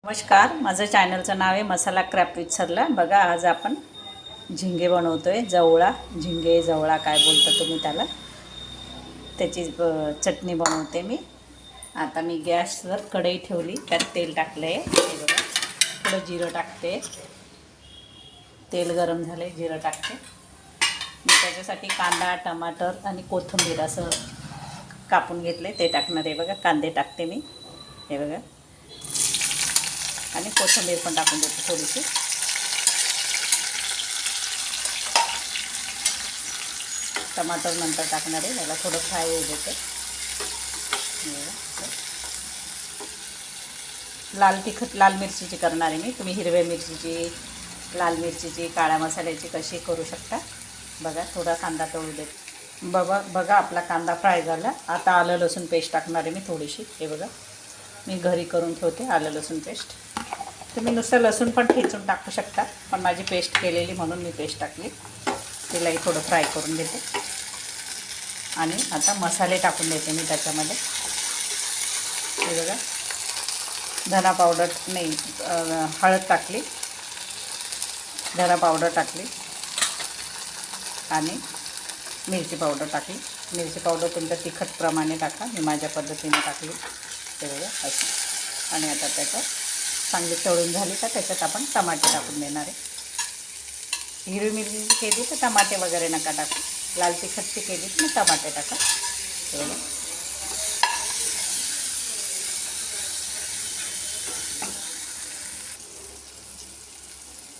नमस्कार, माझं चॅनलचं नाव आहे मसाला क्राफ्ट विथ सरला। बघा, आज आपण झिंगे बनवतोय। जवळा, झिंगे जवळा काय बोलता तुम्ही त्याला, त्याची चटणी बनवते मी। आता मी गॅसवर कढई ठेवली, त्यात तेल टाकलं आहे। हे बघा, थोडं जिरं टाकते। तेल गरम झाले, जिरं टाकते। मी त्याच्यासाठी कांदा, टमाटर आणि कोथिंबीर असं कापून घेतले, ते टाकणार आहे। बघा, कांदे टाकते मी, हे बघा, आणि कोथिंबीर पण टाकून देते थोडीशी। टमाटर नंतर टाकणार आहे, याला थोडं फ्राय होऊ देते। लाल तिखट, लाल मिरचीची करणार आहे मी। तुम्ही हिरव्या मिरचीची, लाल मिरचीची, काळ्या मसाल्याची कशी करू शकता। बघा, थोडा कांदा तळू देते। बघा आपला कांदा फ्राय झाला। आता आलं लसूण पेस्ट टाकणार आहे मी थोडीशी। हे बघा, मी घरी करून ठेवते आलं लसूण पेस्ट। तुम्ही नुसतं लसूण पण ठेचून टाकू शकता, पण माझी पेस्ट केलेली म्हणून मी पेस्ट टाकली। तिलाही थोडं फ्राय करून घेते आणि आता मसाले टाकून देते मी त्याच्यामध्ये। हे बघा, धना पावडर नाही, हळद टाकली, धना पावडर टाकली आणि मिरची पावडर टाकली। मिरची पावडर तुमच्या तिखटप्रमाणे टाका, मी माझ्या पद्धतीने टाकली। हे बघा असं। आणि आता त्याच्यात चांगली तळून झाली का त्याच्यात आपण टमाटे टाकून देणार आहे। हिरवी मिरची केली तर टमाटे वगैरे नका टाकू, लाल तिखटची केली तर मग टमाटे टाका।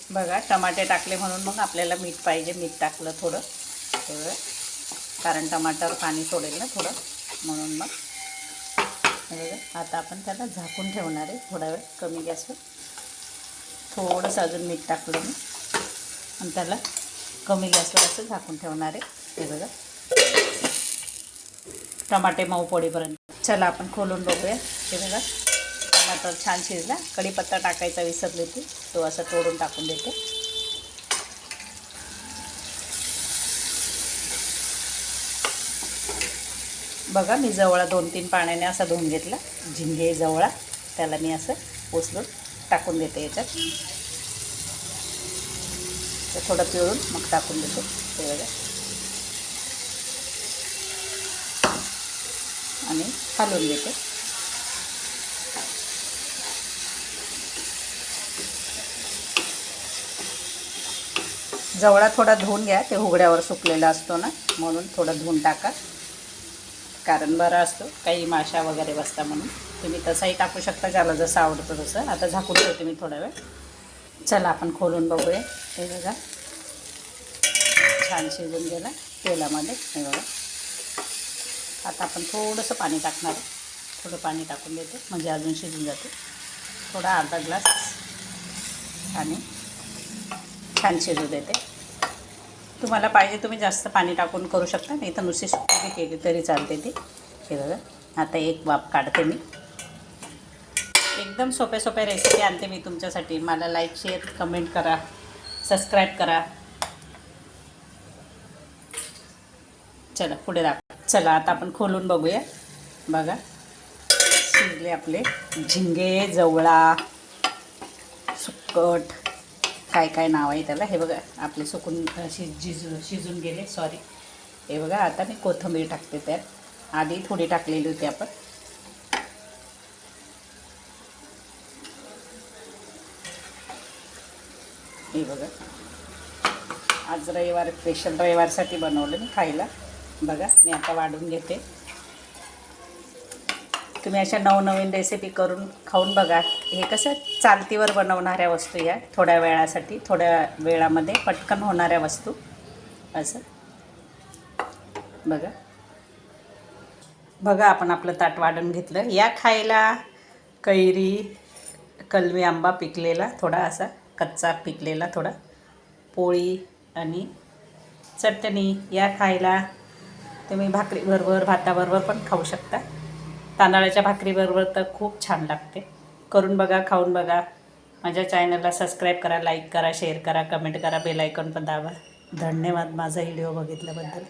बघा, टमाटे टाकले म्हणून मग आपल्याला मीठ पाहिजे, मीठ टाकलं थोडं, कारण टमाटर पाणी सोडेल ना थोडं, म्हणून मग बघा। आता आपण त्याला झाकून ठेवणार आहे थोडा वेळ, कमी गॅसवर। थोडंसं अजून मीठ टाकलं मी आणि त्याला कमी गॅसवर असं झाकून ठेवणार आहे। हे बघा, टमाटे मऊ पडेपर्यंत। चला आपण खोलून बघूया। हे बघा, टमाटर छान शिजला। कढीपत्ता टाकायचा विसरले होते, तो असं तोडून टाकून देते। बघा, मी जवळा 2-3 पाण्याने असा धुवून घेतला, झिंगे जवळा, त्याला मी असं उचलून टाकून देते याच्यात। ते थोडं पिळून मग टाकून देते। हे बघा, आणि हलवून घेते। जवळा थोडा धुवून घ्या, ते उघड्यावर सुकलेला असतो ना, म्हणून थोडं धुवून टाका, कारण बरा असतो, काही माशा वगैरे बसता म्हणून। तुम्ही तसाही टाकू शकता, ज्याला जसं आवडतं तसं। आता झाकून ठेवते मी थोडा वेळ। चला आपण खोलून बघूया। हे बघा, छान शिजून गेला तेलामध्ये। हे बघा, आता आपण थोडंसं पाणी टाकणार आहे, थोडं पाणी टाकून देते म्हणजे अजून शिजून जाते। थोडा अर्धा ग्लास, आणि छान शिजू देते। तुम्हाला पाहिजे तुम्ही जास्त पाणी टाकून करू शकता, नाही तर नुसती सुकी केली तरी चालते ती। हे बघा, आता एक वाफ काढते मी। एकदम सोप्या सोप्या रेसिपी आणते मी तुमच्यासाठी। मला लाईक, शेअर, कमेंट करा, सबस्क्राईब करा। चला पुढे चला आता आपण खोलून बघूया। बघा, शिजले आपले झिंगे जवळा, सुक्कट, काय काय नाव आहे त्याला। हे बघा, आपले सुकून शिजून गेले, सॉरी। हे बघा, आता मी कोथिंबीर टाकते त्यात, आधी थोडी टाकलेली होती आपण। हे बघा, आज रविवार, स्पेशल रविवारसाठी बनवलं मी खायला। बघा, मी आता वाढून घेते। तुम्ही अशा नवनवीन रेसिपी करून खाऊन बघा। हे कसं चालतीवर बनवणाऱ्या वस्तू, या थोड्या वेळासाठी, थोड्या वेळामध्ये पटकन होणाऱ्या वस्तू असं। बघा बघा, आपण आपलं ताट वाढून घेतलं। या खायला कैरी, कलमी आंबा पिकलेला, थोडा असा कच्चा पिकलेला, थोडा पोळी आणि चटणी, या खायला। तुम्ही भाकरीबरोबर, भाताबरोबर पण खाऊ शकता। तांदळाच्या भाकरीबरोबर तर खूप छान लागते। करून बघा, खाऊन बघा। माझ्या चॅनलला सबस्क्राईब करा, लाईक करा, शेअर करा, कमेंट करा, बेल आयकॉन पण दाबा। धन्यवाद माझा व्हिडिओ बघितल्याबद्दल।